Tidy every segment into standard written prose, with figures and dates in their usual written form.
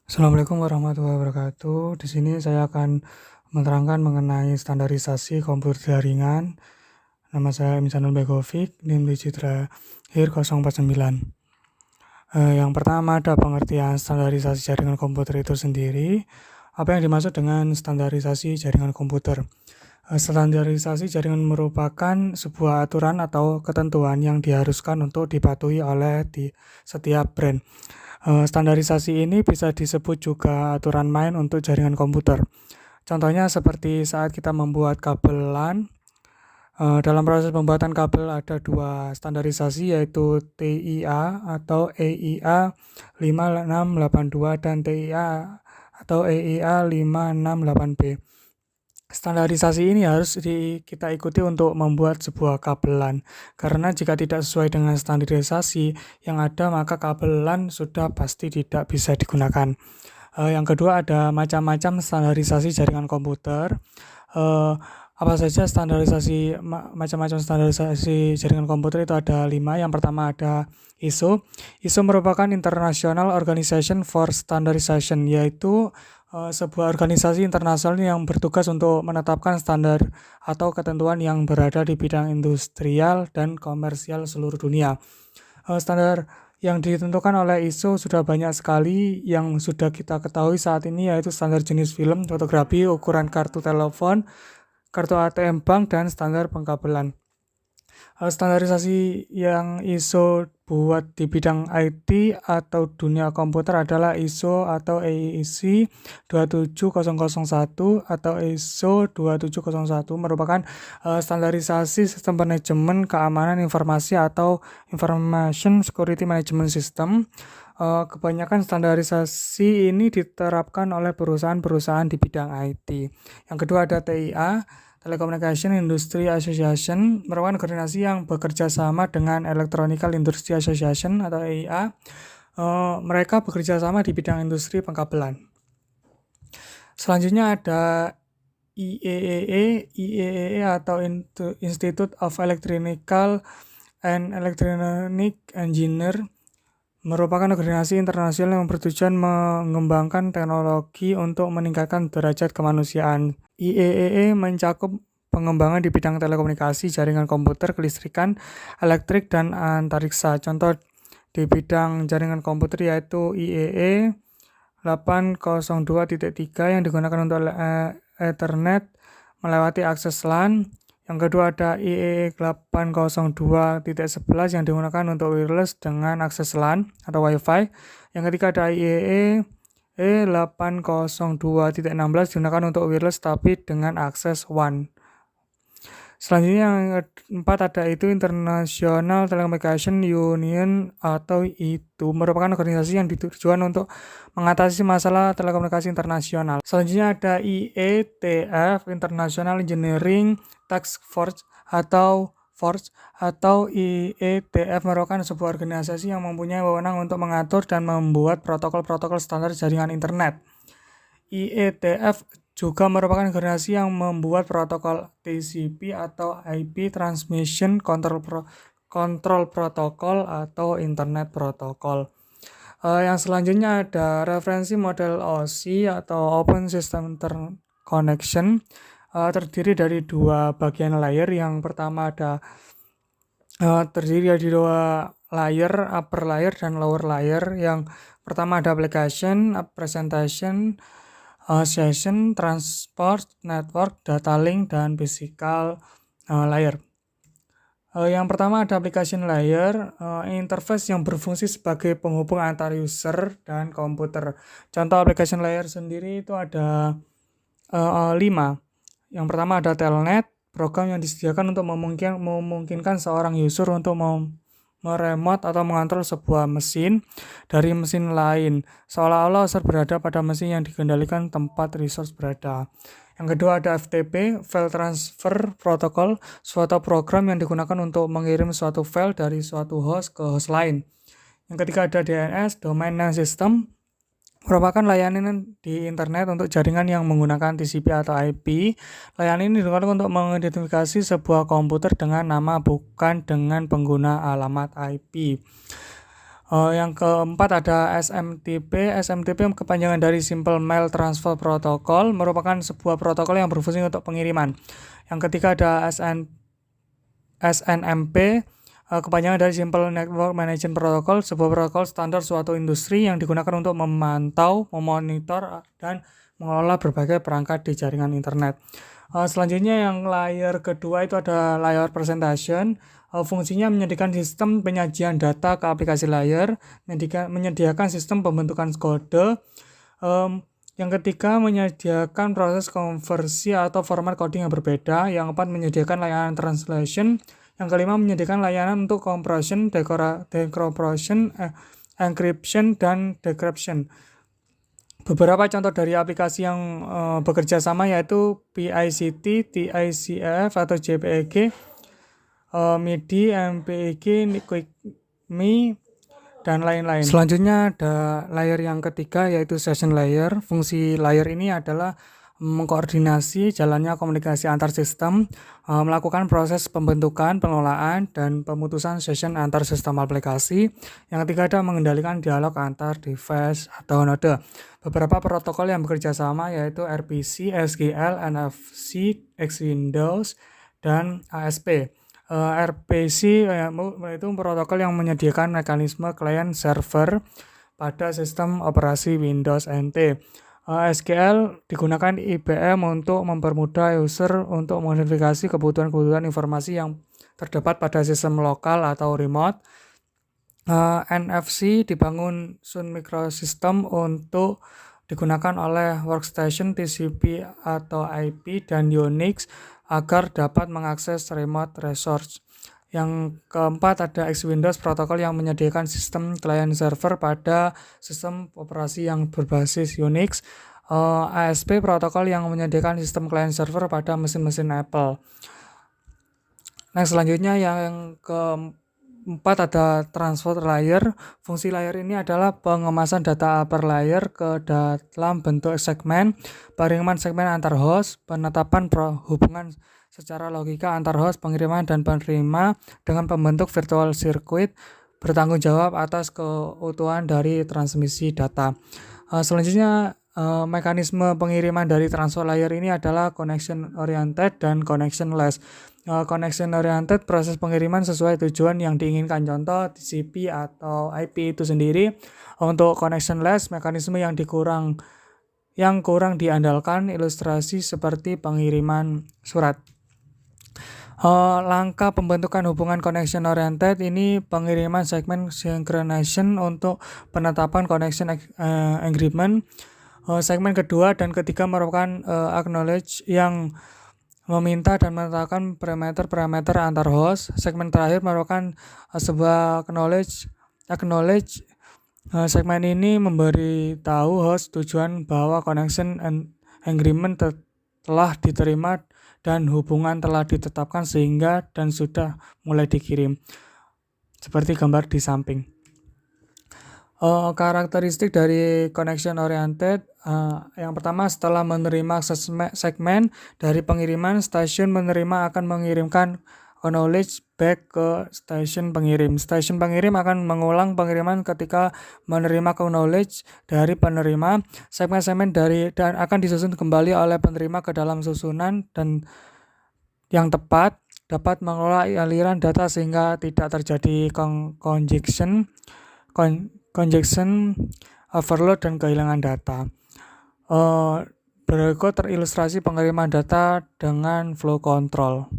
Assalamualaikum warahmatullahi wabarakatuh. Di sini saya akan menerangkan mengenai standarisasi komputer jaringan. Nama saya Misanul Begovic, NIM Digitra HIR 049. Yang pertama ada pengertian standarisasi jaringan komputer itu sendiri. Apa yang dimaksud dengan standarisasi jaringan komputer? Standarisasi jaringan merupakan sebuah aturan atau ketentuan yang diharuskan untuk dipatuhi oleh setiap brand. Standarisasi ini bisa disebut juga aturan main untuk jaringan komputer. Contohnya seperti saat kita membuat kabel LAN. Dalam proses pembuatan kabel ada dua standarisasi, yaitu TIA atau EIA 5682 dan TIA atau EIA 568B. Standarisasi ini harus kita ikuti untuk membuat sebuah kabel LAN, karena jika tidak sesuai dengan standarisasi yang ada, maka kabel LAN sudah pasti tidak bisa digunakan. Yang kedua ada macam-macam standarisasi jaringan komputer. Apa saja macam-macam standarisasi jaringan komputer itu ada 5. Yang pertama ada ISO. ISO merupakan International Organization for Standardization, yaitu sebuah organisasi internasional yang bertugas untuk menetapkan standar atau ketentuan yang berada di bidang industrial dan komersial seluruh dunia. Standar yang ditentukan oleh ISO sudah banyak sekali yang sudah kita ketahui saat ini, yaitu standar jenis film, fotografi, ukuran kartu telepon, kartu ATM bank, dan standar pengkabelan. Standarisasi yang ISO buat di bidang IT atau dunia komputer adalah ISO atau AEC 27001 atau ISO 2701, merupakan standarisasi sistem manajemen keamanan informasi atau Information Security Management System. Kebanyakan standarisasi ini diterapkan oleh perusahaan-perusahaan di bidang IT. Yang kedua ada TIA, Telecommunication Industry Association, merupakan organisasi yang bekerja sama dengan Electronical Industry Association atau EIA. Mereka bekerja sama di bidang industri pengkabelan. Selanjutnya ada IEEE atau Institute of Electrical and Electronic Engineer, merupakan organisasi internasional yang bertujuan mengembangkan teknologi untuk meningkatkan derajat kemanusiaan. IEEE mencakup pengembangan di bidang telekomunikasi, jaringan komputer, kelistrikan, elektrik, dan antariksa. Contoh di bidang jaringan komputer yaitu IEEE 802.3 yang digunakan untuk Ethernet melewati akses LAN. Yang kedua ada IEEE 802.11 yang digunakan untuk wireless dengan akses LAN atau Wi-Fi. Yang ketiga ada IEEE 802.16 digunakan untuk wireless tapi dengan akses WAN. Selanjutnya yang keempat ada itu International Telecommunication Union atau ITU, merupakan organisasi yang ditujuan untuk mengatasi masalah telekomunikasi internasional. Selanjutnya ada IETF, International Engineering Task Force atau IETF, merupakan sebuah organisasi yang mempunyai wewenang untuk mengatur dan membuat protokol-protokol standar jaringan internet. IETF juga merupakan organisasi yang membuat protokol TCP atau IP Transmission Control Protocol atau Internet Protocol. Yang selanjutnya ada referensi model OSI atau Open System Interconnection, terdiri dari dua bagian layer. Yang pertama ada terdiri dari dua layer, upper layer dan lower layer. Yang pertama ada application, presentation, session, transport, network, data link, dan physical layer. Yang pertama ada application layer, interface yang berfungsi sebagai penghubung antar user dan komputer. Contoh application layer sendiri itu ada 5. Yang pertama ada telnet, program yang disediakan untuk memungkinkan seorang user untuk meremote atau mengontrol sebuah mesin dari mesin lain, seolah-olah user berada pada mesin yang dikendalikan tempat resource berada. Yang kedua ada FTP, File Transfer Protocol, suatu program yang digunakan untuk mengirim suatu file dari suatu host ke host lain. Yang ketiga ada DNS, Domain Name System, merupakan layanan di internet untuk jaringan yang menggunakan TCP atau IP. Layanan ini digunakan untuk mengidentifikasi sebuah komputer dengan nama, bukan dengan pengguna alamat IP. Yang keempat ada SMTP. SMTP kepanjangan dari Simple Mail Transfer Protocol, merupakan sebuah protokol yang berfungsi untuk pengiriman. Yang ketiga ada SNMP, kepanjangan dari Simple Network Management Protocol, sebuah protokol standar suatu industri yang digunakan untuk memantau, memonitor, dan mengelola berbagai perangkat di jaringan internet. Selanjutnya yang layer kedua itu ada layer presentation. Fungsinya menyediakan sistem penyajian data ke aplikasi layer, menyediakan sistem pembentukan kode. Yang ketiga menyediakan proses konversi atau format coding yang berbeda. Yang keempat menyediakan layanan translation. Yang kelima menyediakan layanan untuk compression, decompression, encryption, dan decryption. Beberapa contoh dari aplikasi yang bekerja sama yaitu PICT, TICF atau JPEG, MIDI, MPEG, QuickMe, dan lain-lain. Selanjutnya ada layer yang ketiga yaitu session layer. Fungsi layer ini adalah mengkoordinasi jalannya komunikasi antar sistem, melakukan proses pembentukan, pengelolaan, dan pemutusan session antar sistem aplikasi. Yang ketiga ada mengendalikan dialog antar device atau node. Beberapa protokol yang bekerja sama yaitu RPC, SGL, NFC, X-Windows, dan ASP. RPC itu protokol yang menyediakan mekanisme client server pada sistem operasi Windows NT. SQL digunakan IBM untuk mempermudah user untuk mengidentifikasi kebutuhan-kebutuhan informasi yang terdapat pada sistem lokal atau remote. NFC dibangun Sun Microsystem untuk digunakan oleh workstation, TCP atau IP, dan Unix agar dapat mengakses remote resource. Yang keempat ada X-Windows, protokol yang menyediakan sistem client server pada sistem operasi yang berbasis Unix. ASP, protokol yang menyediakan sistem client server pada mesin-mesin Apple. Nah, selanjutnya yang keempat ada transfer layer. Fungsi layer ini adalah pengemasan data per layer ke dalam bentuk segmen, pengiriman segmen antar host, penetapan hubungan secara logika antar host, pengiriman dan penerima dengan pembentuk virtual circuit, bertanggung jawab atas keutuhan dari transmisi data. Selanjutnya mekanisme pengiriman dari transfer layer ini adalah connection oriented dan connectionless. Connection oriented, proses pengiriman sesuai tujuan yang diinginkan, contoh TCP atau IP itu sendiri. Untuk connectionless, mekanisme yang kurang diandalkan, ilustrasi seperti pengiriman surat. Langkah pembentukan hubungan connection oriented ini pengiriman segmen synchronization untuk penetapan connection agreement. Segmen kedua dan ketiga merupakan acknowledge yang meminta dan menetapkan parameter antar host. Segmen terakhir merupakan sebuah acknowledge. Segmen ini memberitahu host tujuan bahwa connection agreement telah diterima dan hubungan telah ditetapkan sehingga dan sudah mulai dikirim. Seperti gambar di samping. Karakteristik dari connection oriented, yang pertama, setelah menerima segmen dari pengiriman, stasiun menerima akan mengirimkan acknowledge back ke stasiun pengirim. Stasiun pengirim akan mengulang pengiriman ketika menerima acknowledge dari penerima. Segmen-segmen dan akan disusun kembali oleh penerima ke dalam susunan dan yang tepat dapat mengelola aliran data sehingga tidak terjadi congestion, overload, dan kehilangan data. Berikut terilustrasi pengiriman data dengan flow control.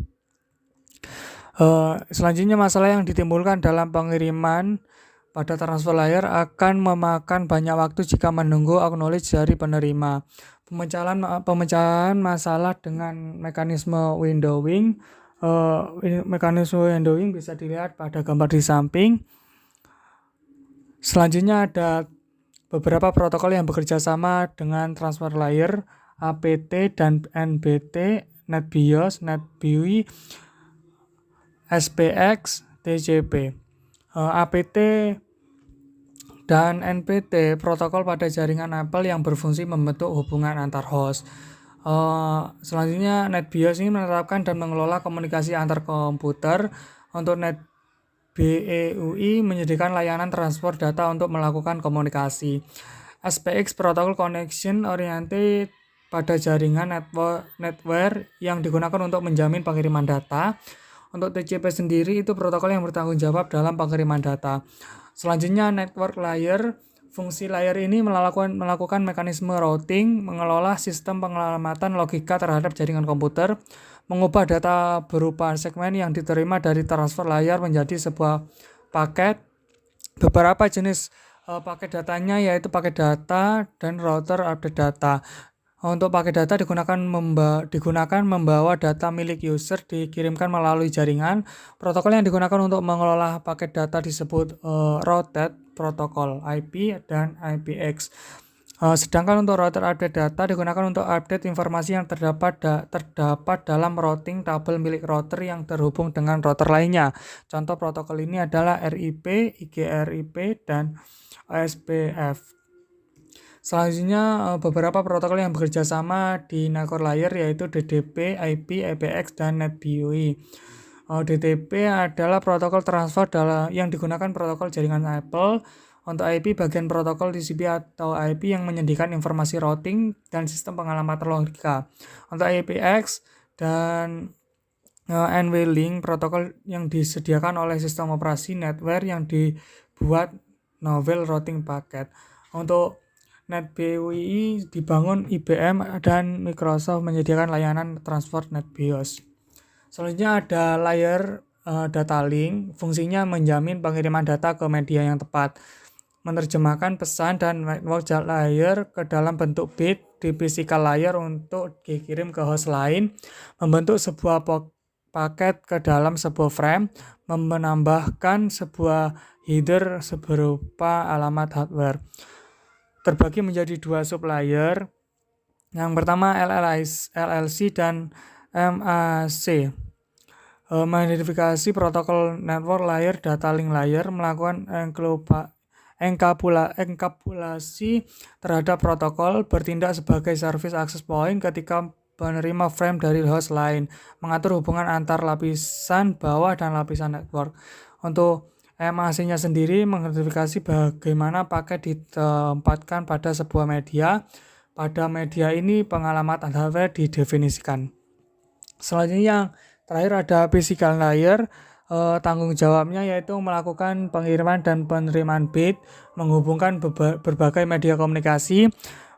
Selanjutnya, masalah yang ditimbulkan dalam pengiriman pada transfer layer akan memakan banyak waktu jika menunggu acknowledge dari penerima. Pemecahan masalah dengan mekanisme windowing. Mekanisme windowing bisa dilihat pada gambar di samping. Selanjutnya ada beberapa protokol yang bekerja sama dengan transfer layer, APT dan NBT, NetBIOS, NetBEUI, SPX, TCP. APT dan NPT, protokol pada jaringan Apple yang berfungsi membentuk hubungan antar host. Selanjutnya NetBIOS ini menetapkan dan mengelola komunikasi antar komputer. Untuk NetBIOS NetBEUI menyediakan layanan transfer data untuk melakukan komunikasi. SPX Protocol Connection Oriented pada jaringan network yang digunakan untuk menjamin pengiriman data. Untuk TCP sendiri itu protokol yang bertanggung jawab dalam pengiriman data. Selanjutnya network layer. Fungsi layer ini melakukan mekanisme routing, mengelola sistem pengelamatan logika terhadap jaringan komputer, mengubah data berupa segmen yang diterima dari transfer layer menjadi sebuah paket. Beberapa jenis paket datanya yaitu paket data dan router update data. Untuk paket data digunakan membawa data milik user dikirimkan melalui jaringan. Protokol yang digunakan untuk mengelola paket data disebut routed protokol IP dan IPX. Sedangkan untuk router update data digunakan untuk update informasi yang terdapat dalam routing tabel milik router yang terhubung dengan router lainnya. Contoh protokol ini adalah RIP, IGRIP, dan OSPF. Selanjutnya beberapa protokol yang bekerja sama di network layer yaitu DTP, IP, IPX, dan NetBEUI. DTP adalah protokol transfer yang digunakan protokol jaringan Apple. Untuk IP bagian protokol TCP atau IP yang menyediakan informasi routing dan sistem pengalamatan logika. Untuk IPX dan NVLink protokol yang disediakan oleh sistem operasi network yang dibuat novel routing packet. Untuk NetBEUI dibangun IBM dan Microsoft menyediakan layanan transfer NetBIOS. Selanjutnya ada layer data link, fungsinya menjamin pengiriman data ke media yang tepat, menerjemahkan pesan dan network layer ke dalam bentuk bit di physical layer untuk dikirim ke host lain, membentuk sebuah paket ke dalam sebuah frame, menambahkan sebuah header berupa alamat hardware. Terbagi menjadi dua sublayer. Yang pertama LLC dan MAC. Mengidentifikasi protokol network layer, data link layer, melakukan enkapsulasi terhadap protokol, bertindak sebagai service access point ketika penerima frame dari host lain, mengatur hubungan antar lapisan bawah dan lapisan network. Untuk MAC-nya sendiri mengidentifikasi bagaimana paket ditempatkan pada sebuah media. Pada media ini pengalamatan hardware didefinisikan. Selanjutnya yang terakhir ada physical layer. Tanggung jawabnya yaitu melakukan pengiriman dan penerimaan bit, menghubungkan berbagai media komunikasi,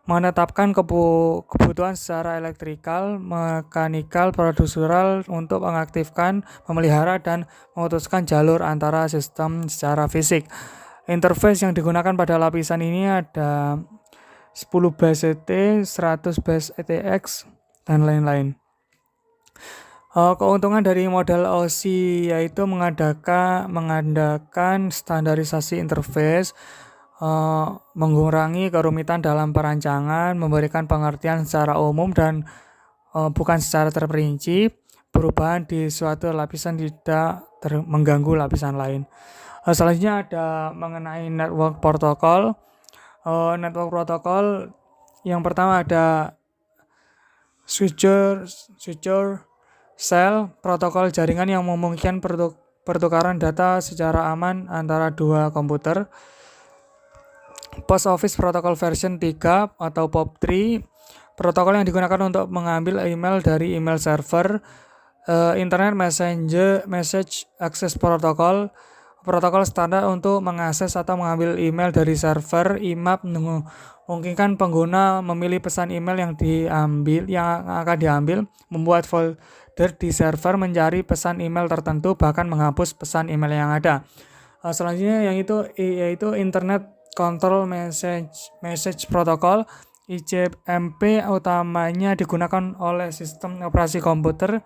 menetapkan kebutuhan secara elektrikal, mekanikal, prosedural untuk mengaktifkan, memelihara, dan memutuskan jalur antara sistem secara fisik. Interface yang digunakan pada lapisan ini ada 10 base ET, 100 base ETX, dan lain-lain. Keuntungan dari model OC yaitu mengadakan standarisasi interface, mengurangi kerumitan dalam perancangan, memberikan pengertian secara umum dan bukan secara terperinci, perubahan di suatu lapisan tidak mengganggu lapisan lain. Selanjutnya ada mengenai network protokol. Network protokol yang pertama ada switcher cell, protokol jaringan yang memungkinkan pertukaran data secara aman antara dua komputer. Post Office Protocol version 3 atau POP3, protokol yang digunakan untuk mengambil email dari email server. Internet Message Access Protocol, protokol standar untuk mengakses atau mengambil email dari server. IMAP memungkinkan pengguna memilih pesan email yang akan diambil, membuat folder di server, mencari pesan email tertentu, bahkan menghapus pesan email yang ada. Selanjutnya yaitu Internet Control Message Protocol. ICMP utamanya digunakan oleh sistem operasi komputer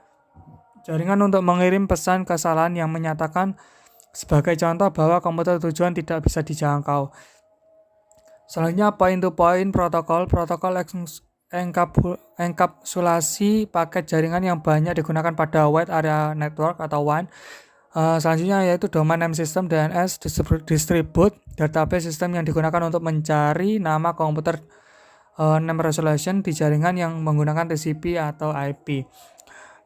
jaringan untuk mengirim pesan kesalahan yang menyatakan sebagai contoh bahwa komputer tujuan tidak bisa dijangkau. Selanjutnya point-to-point protokol enkapsulasi paket jaringan yang banyak digunakan pada wide area network atau WAN. Selanjutnya yaitu Domain Name System DNS Distribute database sistem yang digunakan untuk mencari nama komputer name resolution di jaringan yang menggunakan TCP atau IP.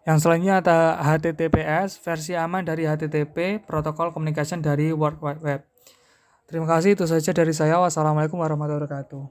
Yang selanjutnya ada HTTPS, versi aman dari HTTP, Protocol Communication dari World Wide Web. Terima kasih, itu saja dari saya. Wassalamualaikum warahmatullahi wabarakatuh.